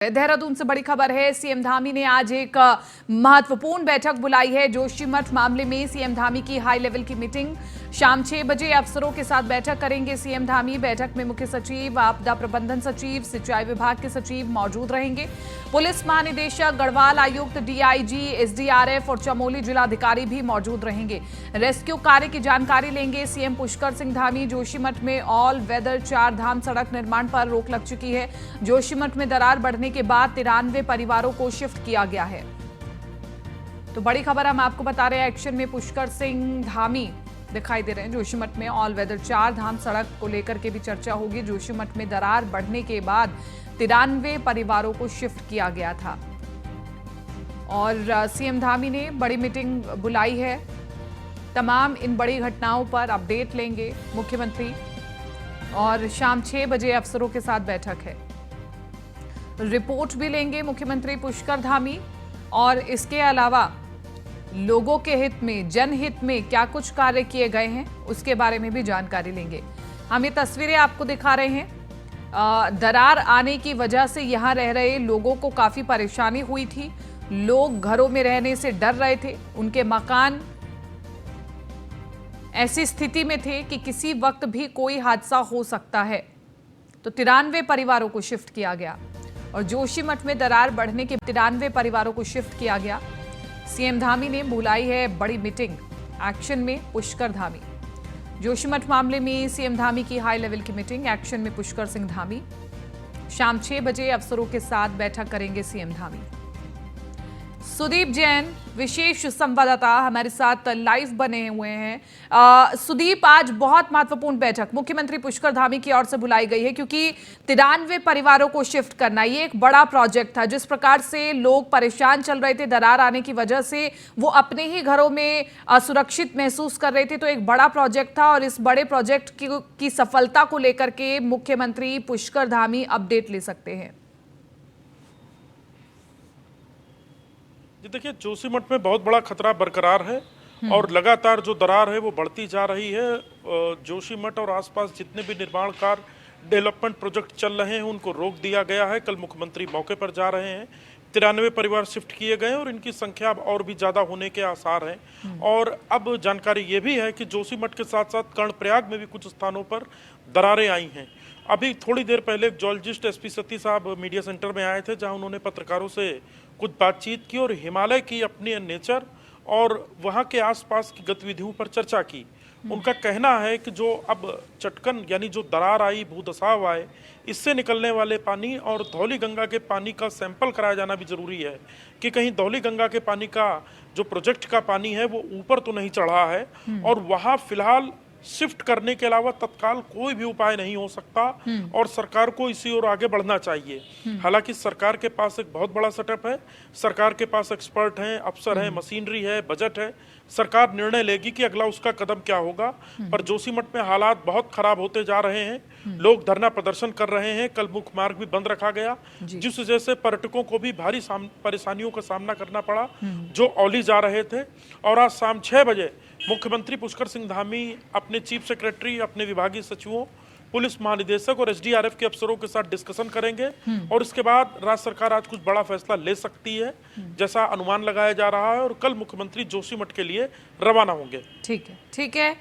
देहरादून से बड़ी खबर है। सीएम धामी ने आज एक महत्वपूर्ण बैठक बुलाई है। जोशीमठ मामले में सीएम धामी की हाई लेवल की मीटिंग शाम 6 बजे अफसरों के साथ बैठक करेंगे सीएम धामी। बैठक में मुख्य सचिव, आपदा प्रबंधन सचिव, सिंचाई विभाग के सचिव मौजूद रहेंगे। पुलिस महानिदेशक, गढ़वाल आयुक्त, डीआईजी, एसडीआरएफ और चमोली जिलाधिकारी भी मौजूद रहेंगे। रेस्क्यू कार्य की जानकारी लेंगे सीएम पुष्कर सिंह धामी। जोशीमठ में ऑल वेदर 4 धाम सड़क निर्माण पर रोक लग चुकी है। जोशीमठ में दरार बढ़ने के बाद 93 परिवारों को शिफ्ट किया गया है। तो बड़ी खबर हम आपको बता रहे हैं। एक्शन में पुष्कर सिंह धामी दिखाई दे रहे हैं। जोशीमठ में ऑल वेदर 4 धाम सड़क को लेकर के भी चर्चा होगी। जोशीमठ में दरार बढ़ने के बाद 93 परिवारों को शिफ्ट किया गया था और सीएम धामी ने बड़ी मीटिंग बुलाई है। तमाम इन बड़ी घटनाओं पर अपडेट लेंगे मुख्यमंत्री और शाम 6 बजे अफसरों के साथ बैठक है। रिपोर्ट भी लेंगे मुख्यमंत्री पुष्कर धामी और इसके अलावा लोगों के हित में, जनहित में क्या कुछ कार्य किए गए हैं उसके बारे में भी जानकारी लेंगे। हम ये तस्वीरें आपको दिखा रहे हैं। दरार आने की वजह से यहाँ रह रहे लोगों को काफी परेशानी हुई थी। लोग घरों में रहने से डर रहे थे। उनके मकान ऐसी स्थिति में थे कि किसी वक्त भी कोई हादसा हो सकता है। तो 93 परिवारों को शिफ्ट किया गया और जोशीमठ में दरार बढ़ने के 93 परिवारों को शिफ्ट किया गया। सीएम धामी ने बुलाई है बड़ी मीटिंग। एक्शन में पुष्कर धामी। जोशीमठ मामले में सीएम धामी की हाई लेवल की मीटिंग। एक्शन में पुष्कर सिंह धामी। शाम 6 बजे अफसरों के साथ बैठक करेंगे सीएम धामी। सुदीप जैन विशेष संवाददाता हमारे साथ लाइव बने हुए हैं। सुदीप, आज बहुत महत्वपूर्ण बैठक मुख्यमंत्री पुष्कर धामी की ओर से बुलाई गई है क्योंकि 93 परिवारों को शिफ्ट करना ये एक बड़ा प्रोजेक्ट था। जिस प्रकार से लोग परेशान चल रहे थे दरार आने की वजह से, वो अपने ही घरों में असुरक्षित महसूस कर रहे थे। तो एक बड़ा प्रोजेक्ट था और इस बड़े प्रोजेक्ट की सफलता को लेकर के मुख्यमंत्री पुष्कर धामी अपडेट ले सकते हैं। जी देखिए, जोशीमठ में बहुत बड़ा खतरा बरकरार है और लगातार जो दरार है वो बढ़ती जा रही है। जोशीमठ और आसपास जितने भी निर्माण कार्य, डेवलपमेंट प्रोजेक्ट चल रहे हैं उनको रोक दिया गया है। कल मुख्यमंत्री मौके पर जा रहे हैं। 93 परिवार शिफ्ट किए गए और इनकी संख्या अब और भी ज़्यादा होने के आसार हैं। और अब जानकारी ये भी है कि जोशीमठ के साथ साथ कर्णप्रयाग में भी कुछ स्थानों पर दरारें आई हैं। अभी थोड़ी देर पहले जियोलॉजिस्ट एसपी सती साहब मीडिया सेंटर में आए थे, जहां उन्होंने पत्रकारों से कुछ बातचीत की और हिमालय की अपनी नेचर और वहां के आसपास की गतिविधियों पर चर्चा की। उनका कहना है कि जो अब चटकन यानी जो दरार आई, भूदसाव आए, इससे निकलने वाले पानी और धौली गंगा के पानी का सैंपल कराया जाना भी जरूरी है कि कहीं धौली गंगा के पानी का जो प्रोजेक्ट का पानी है वो ऊपर तो नहीं चढ़ा है। और वहां फिलहाल शिफ्ट करने के अलावा तत्काल कोई भी उपाय नहीं हो सकता और सरकार को इसी ओर आगे बढ़ना चाहिए। हालांकि सरकार के पास एक बहुत बड़ा सेटअप है, सरकार के पास एक्सपर्ट हैं, अफसर हैं, मशीनरी है, बजट है। सरकार निर्णय लेगी कि अगला उसका कदम क्या होगा। पर जोशीमठ में हालात बहुत खराब होते जा रहे हैं। लोग धरना प्रदर्शन कर रहे हैं। कल मुख्य मार्ग भी बंद रखा गया, जिस वजह से पर्यटकों को भी भारी परेशानियों का सामना करना पड़ा जो औली जा रहे थे। और आज शाम 6 बजे मुख्यमंत्री पुष्कर सिंह धामी अपने चीफ सेक्रेटरी, अपने विभागीय सचिवों, पुलिस महानिदेशक और एसडीआरएफ के अफसरों के साथ डिस्कशन करेंगे और इसके बाद राज्य सरकार आज कुछ बड़ा फैसला ले सकती है जैसा अनुमान लगाया जा रहा है। और कल मुख्यमंत्री जोशीमठ के लिए रवाना होंगे। ठीक है, ठीक है।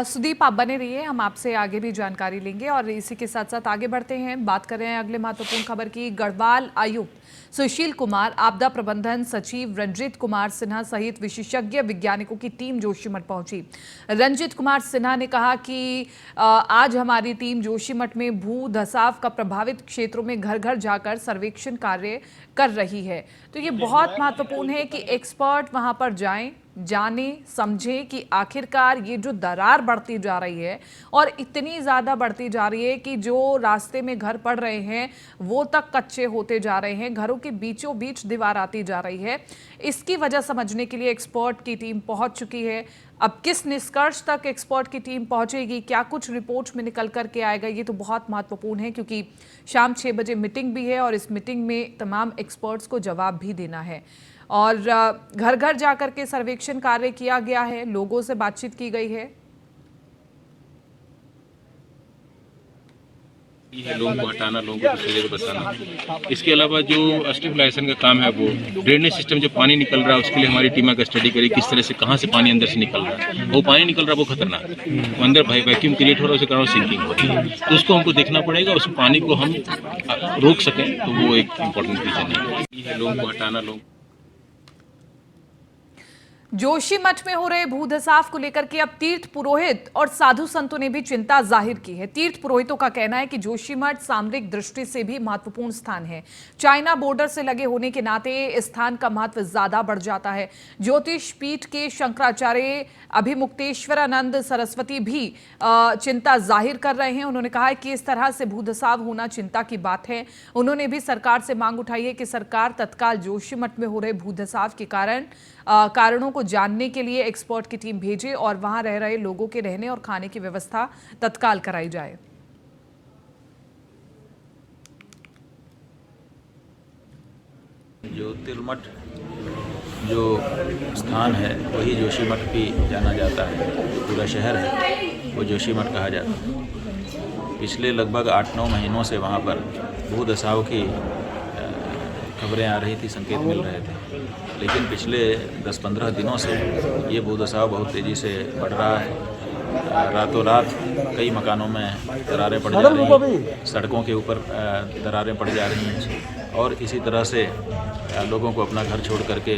सुदीप, आप बने रहिए, हम आपसे आगे भी जानकारी लेंगे और इसी के साथ साथ आगे बढ़ते हैं। बात कर रहे हैं अगले महत्वपूर्ण खबर की। गढ़वाल आयुक्त सुशील कुमार, आपदा प्रबंधन सचिव रंजीत कुमार सिन्हा सहित विशेषज्ञ वैज्ञानिकों की टीम जोशीमठ पहुंची। रंजीत कुमार सिन्हा ने कहा कि आज हमारी टीम जोशीमठ में भू धसाव का प्रभावित क्षेत्रों में घर घर जाकर सर्वेक्षण कार्य कर रही है। तो ये बहुत महत्वपूर्ण है कि एक्सपर्ट वहां पर जाएं, जाने समझें कि आखिरकार ये जो दरार बढ़ती जा रही है और इतनी ज़्यादा बढ़ती जा रही है कि जो रास्ते में घर पड़ रहे हैं वो तक कच्चे होते जा रहे हैं, घरों के बीचों बीच दीवार आती जा रही है। इसकी वजह समझने के लिए एक्सपर्ट की टीम पहुंच चुकी है। अब किस निष्कर्ष तक एक्सपर्ट की टीम पहुंचेगी, क्या कुछ रिपोर्ट में निकल करके आएगा, ये तो बहुत महत्वपूर्ण है क्योंकि शाम 6 बजे मीटिंग भी है और इस मीटिंग में तमाम एक्सपर्ट्स को जवाब भी देना है। और घर घर जाकर के सर्वेक्षण कार्य किया गया है, लोगों से बातचीत की गई है। है लोगों को हटाना, लोगों को दूसरी जगह बसाना। इसके अलावा जो स्टेबलाइजेशन का काम है वो ड्रेनेज सिस्टम जो पानी निकल रहा है उसके लिए हमारी टीम का स्टडी करी किस तरह से कहाँ से पानी अंदर से निकल रहा है। वो पानी निकल रहा है वो खतरनाक है, वो अंदर भाई वैक्यूम क्रिएट हो रहा है, उसके कारण सिंकिंग हो रही है, तो उसको हमको देखना पड़ेगा, उस पानी को हम रोक सकें, तो वो एक इम्पोर्टेंट रीजन है लोगों को हटाना। लोग जोशीमठ में हो रहे भूधसाव को लेकर के अब तीर्थ पुरोहित और साधु संतों ने भी चिंता जाहिर की है। तीर्थ पुरोहितों का कहना है कि जोशीमठ सामरिक दृष्टि से भी महत्वपूर्ण स्थान है। चाइना बॉर्डर से लगे होने के नाते इस स्थान का महत्व ज्यादा बढ़ जाता है। ज्योतिष पीठ के शंकराचार्य अभिमुक्तेश्वरानंद सरस्वती भी चिंता जाहिर कर रहे हैं। उन्होंने कहा है कि इस तरह से भूधसाव होना चिंता की बात है। उन्होंने भी सरकार से मांग उठाई है कि सरकार तत्काल जोशीमठ में हो रहे भूधसाव के कारणों को जानने के लिए एक्सपर्ट की टीम भेजे और वहां रह रहे लोगों के रहने और खाने की व्यवस्था तत्काल कराई जाए। ज्योतिर्मठ जो स्थान है वही जोशीमठ भी जाना जाता है। जो पूरा शहर है वो जोशीमठ कहा जाता है। पिछले लगभग 8-9 महीनों से वहाँ पर भूधसाव की खबरें आ रही थी, संकेत मिल रहे थे, लेकिन पिछले 10-15 दिनों से ये भूधसाव बहुत तेज़ी से बढ़ रहा है। रातों रात कई मकानों में दरारें पड़ जा रही हैं, सड़कों के ऊपर दरारें पड़ जा रही हैं और इसी तरह से लोगों को अपना घर छोड़ करके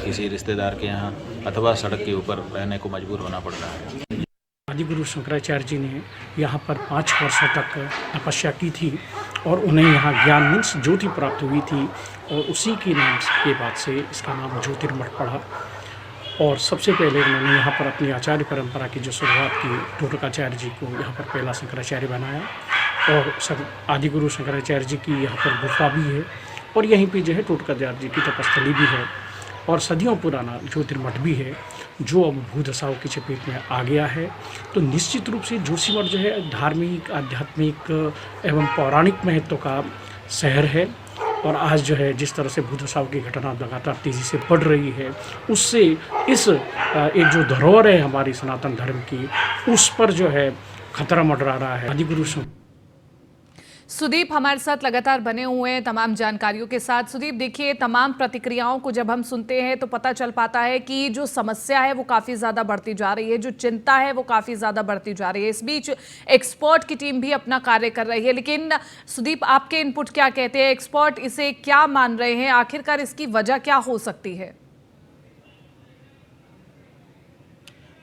किसी रिश्तेदार के यहाँ अथवा सड़क के ऊपर रहने को मजबूर होना पड़ रहा है। आदिगुरु शंकराचार्य जी ने यहाँ पर 5 वर्षों तक तपस्या की थी और उन्हें यहाँ ज्ञान मीन्स ज्योति प्राप्त हुई थी और उसी के नाम के बाद से इसका नाम ज्योतिर्मठ पड़ा। और सबसे पहले उन्होंने यहाँ पर अपनी आचार्य परंपरा की जो शुरुआत की, टोटकाचार्य जी को यहाँ पर पहला शंकराचार्य बनाया और आदिगुरु शंकराचार्य जी की यहाँ पर गुफा भी है और यहीं पे जो है टोटकाचार्य जी की तपस्थली भी है और सदियों पुराना ज्योतिर्मठ भी है जो अब भूधसाव की चपेट में आ गया है। तो निश्चित रूप से जोशीमठ जो है धार्मिक, आध्यात्मिक एवं पौराणिक महत्व का शहर है और आज जो है जिस तरह से भूधसाव की घटना लगातार तेज़ी से बढ़ रही है उससे इस एक जो धरोहर है हमारी सनातन धर्म की उस पर जो है खतरा मंडरा रहा है। आदिगुरु सुदीप हमारे साथ लगातार बने हुए हैं तमाम जानकारियों के साथ। सुदीप, देखिए, तमाम प्रतिक्रियाओं को जब हम सुनते हैं तो पता चल पाता है कि जो समस्या है वो काफ़ी ज़्यादा बढ़ती जा रही है, जो चिंता है वो काफ़ी ज़्यादा बढ़ती जा रही है। इस बीच एक्सपर्ट की टीम भी अपना कार्य कर रही है, लेकिन सुदीप, आपके इनपुट क्या कहते हैं? एक्सपर्ट इसे क्या मान रहे हैं? आखिरकार इसकी वजह क्या हो सकती है?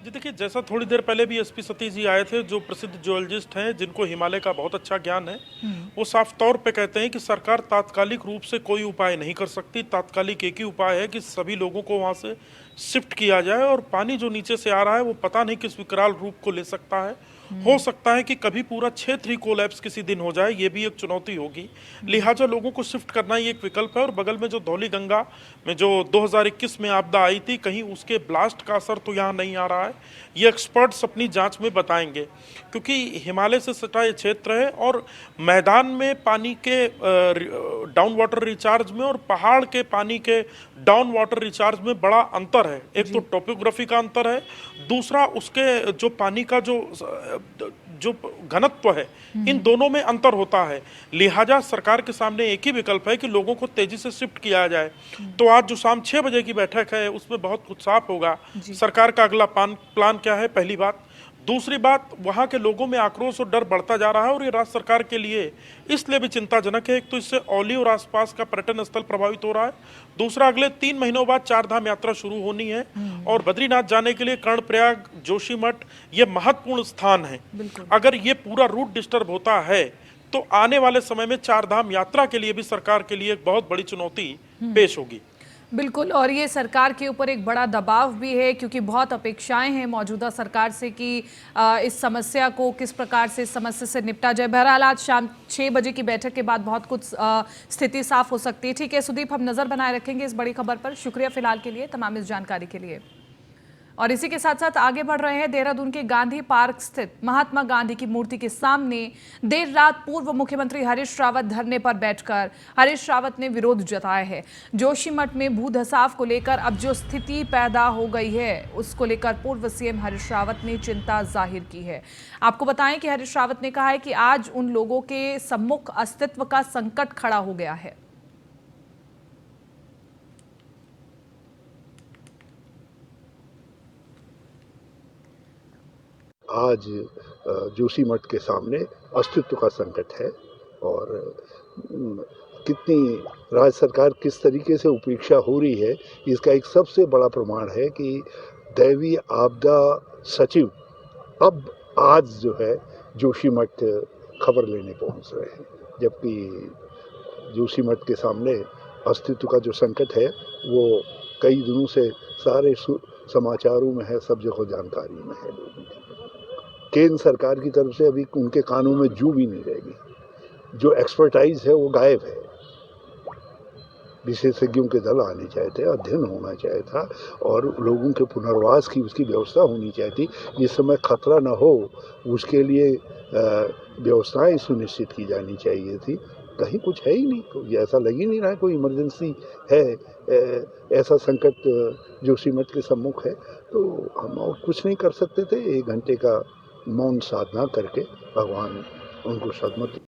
जी देखिए, जैसा थोड़ी देर पहले भी एसपी सतीश जी आए थे, जो प्रसिद्ध जियोलॉजिस्ट हैं जिनको हिमालय का बहुत अच्छा ज्ञान है, वो साफ तौर पे कहते हैं कि सरकार तात्कालिक रूप से कोई उपाय नहीं कर सकती। तात्कालिक एक ही उपाय है कि सभी लोगों को वहाँ से शिफ्ट किया जाए और पानी जो नीचे से आ रहा है वो पता नहीं किस विकराल रूप को ले सकता है। हो सकता है कि कभी पूरा क्षेत्र ही कोलैप्स किसी दिन हो जाए, ये भी एक चुनौती होगी। लिहाजा लोगों को शिफ्ट करना ही एक विकल्प है। और बगल में जो धौली गंगा में जो 2021 में आपदा आई थी, कहीं उसके ब्लास्ट का असर तो यहाँ नहीं आ रहा है, ये एक्सपर्ट्स अपनी जांच में बताएंगे, क्योंकि हिमालय से सटा ये क्षेत्र है और मैदान में पानी के डाउन वाटर रिचार्ज में और पहाड़ के पानी के डाउन वाटर रिचार्ज में बड़ा अंतर है। एक तो टोपोग्राफी का अंतर है, दूसरा उसके जो पानी का जो घनत्व है, इन दोनों में अंतर होता है। लिहाजा सरकार के सामने एक ही विकल्प है कि लोगों को तेजी से शिफ्ट किया जाए। तो आज जो शाम 6 बजे की बैठक है उसमें बहुत कुछ साफ होगा। सरकार का अगला प्लान क्या है, पहली बात। दूसरी बात, वहाँ के लोगों में आक्रोश और डर बढ़ता जा रहा है और ये राज्य सरकार के लिए इसलिए भी चिंताजनक है। एक तो इससे औली और आसपास का पर्यटन स्थल प्रभावित हो रहा है, दूसरा अगले 3 महीनों बाद 4 धाम यात्रा शुरू होनी है और बद्रीनाथ जाने के लिए कर्णप्रयाग, जोशीमठ ये महत्वपूर्ण स्थान है। अगर ये पूरा रूट डिस्टर्ब होता है तो आने वाले समय में 4 धाम यात्रा के लिए भी सरकार के लिए एक बहुत बड़ी चुनौती पेश होगी। बिल्कुल, और ये सरकार के ऊपर एक बड़ा दबाव भी है, क्योंकि बहुत अपेक्षाएं हैं मौजूदा सरकार से कि इस समस्या को किस प्रकार से, इस समस्या से निपटा जाए। बहरहाल आज शाम 6 बजे की बैठक के बाद बहुत कुछ स्थिति साफ हो सकती है। ठीक है सुदीप, हम नज़र बनाए रखेंगे इस बड़ी खबर पर। शुक्रिया फिलहाल के लिए, तमाम इस जानकारी के लिए। और इसी के साथ साथ आगे बढ़ रहे हैं। देहरादून के गांधी पार्क स्थित महात्मा गांधी की मूर्ति के सामने देर रात पूर्व मुख्यमंत्री हरीश रावत धरने पर बैठकर हरीश रावत ने विरोध जताया है। जोशीमठ में भू धसाव को लेकर अब जो स्थिति पैदा हो गई है उसको लेकर पूर्व सीएम हरीश रावत ने चिंता जाहिर की है। आपको बताएं कि हरीश रावत ने कहा है कि आज उन लोगों के सम्मुख अस्तित्व का संकट खड़ा हो गया है। आज जोशीमठ के सामने अस्तित्व का संकट है और कितनी राज्य सरकार किस तरीके से उपेक्षा हो रही है, इसका एक सबसे बड़ा प्रमाण है कि दैवीय आपदा सचिव अब आज जो है जोशीमठ खबर लेने पहुंच रहे हैं, जबकि जोशीमठ के सामने अस्तित्व का जो संकट है वो कई दिनों से सारे समाचारों में है, सब जगह जानकारी में है लोगों की। केंद्र सरकार की तरफ से अभी उनके कानों में जू भी नहीं रहेगी। जो एक्सपर्टाइज है वो गायब है। विशेषज्ञों के दल आने चाहिए थे, अध्ययन होना चाहिए था और लोगों के पुनर्वास की उसकी व्यवस्था होनी चाहिए थी। जिस समय खतरा न हो उसके लिए व्यवस्थाएं सुनिश्चित की जानी चाहिए थी। कहीं कुछ है ही नहीं, तो ऐसा लग ही नहीं रहा है कोई इमरजेंसी है। ऐसा संकट जोशीमठ के सम्मुख है तो हम और कुछ नहीं कर सकते थे। 1 घंटे का मौन साधना करके भगवान उनको सद्गति